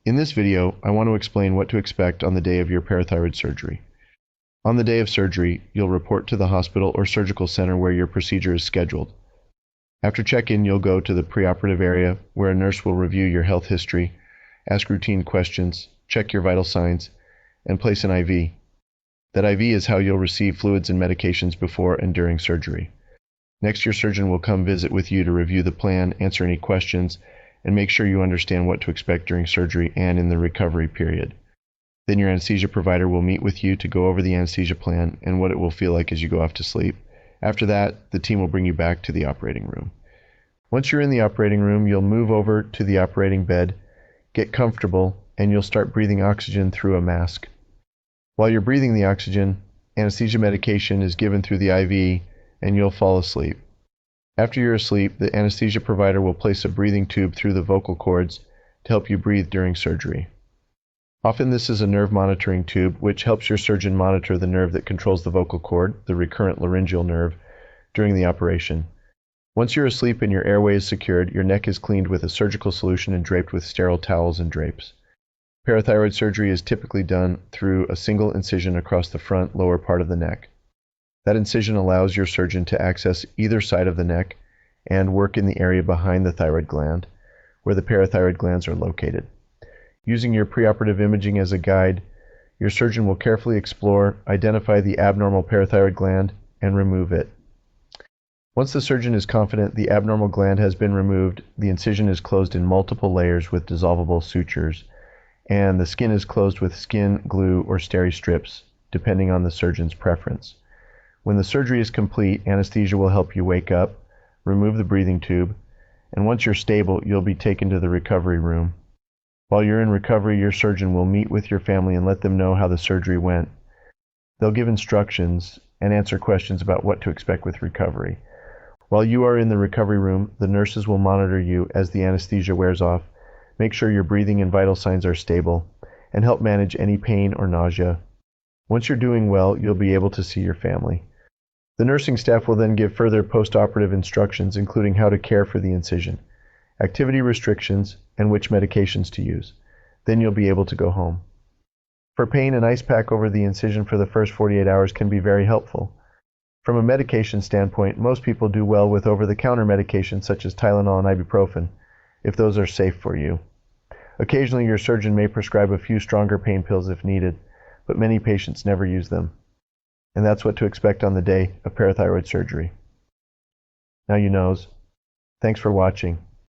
In this video, I want to explain what to expect on the day of your parathyroid surgery. On the day of surgery, you'll report to the hospital or surgical center where your procedure is scheduled. After check-in, you'll go to the preoperative area where a nurse will review your health history, ask routine questions, check your vital signs, and place an IV. That IV is how you'll receive fluids and medications before and during surgery. Next, your surgeon will come visit with you to review the plan, answer any questions, and make sure you understand what to expect during surgery and in the recovery period. Then your anesthesia provider will meet with you to go over the anesthesia plan and what it will feel like as you go off to sleep. After that, the team will bring you back to the operating room. Once you're in the operating room, you'll move over to the operating bed, get comfortable, and you'll start breathing oxygen through a mask. While you're breathing the oxygen, anesthesia medication is given through the IV, and you'll fall asleep. After you're asleep, the anesthesia provider will place a breathing tube through the vocal cords to help you breathe during surgery. Often this is a nerve monitoring tube, which helps your surgeon monitor the nerve that controls the vocal cord, the recurrent laryngeal nerve, during the operation. Once you're asleep and your airway is secured, your neck is cleaned with a surgical solution and draped with sterile towels and drapes. Parathyroid surgery is typically done through a single incision across the front lower part of the neck. That incision allows your surgeon to access either side of the neck and work in the area behind the thyroid gland, where the parathyroid glands are located. Using your preoperative imaging as a guide, your surgeon will carefully explore, identify the abnormal parathyroid gland, and remove it. Once the surgeon is confident the abnormal gland has been removed, the incision is closed in multiple layers with dissolvable sutures, and the skin is closed with skin, glue, or steri strips, depending on the surgeon's preference. When the surgery is complete, anesthesia will help you wake up, remove the breathing tube, and once you're stable, you'll be taken to the recovery room. While you're in recovery, your surgeon will meet with your family and let them know how the surgery went. They'll give instructions and answer questions about what to expect with recovery. While you are in the recovery room, the nurses will monitor you as the anesthesia wears off, make sure your breathing and vital signs are stable, and help manage any pain or nausea. Once you're doing well, you'll be able to see your family. The nursing staff will then give further post-operative instructions, including how to care for the incision, activity restrictions, and which medications to use. Then you'll be able to go home. For pain, an ice pack over the incision for the first 48 hours can be very helpful. From a medication standpoint, most people do well with over-the-counter medications such as Tylenol and ibuprofen, if those are safe for you. Occasionally, your surgeon may prescribe a few stronger pain pills if needed, but many patients never use them. And that's what to expect on the day of parathyroid surgery. Now you knows. Thanks for watching.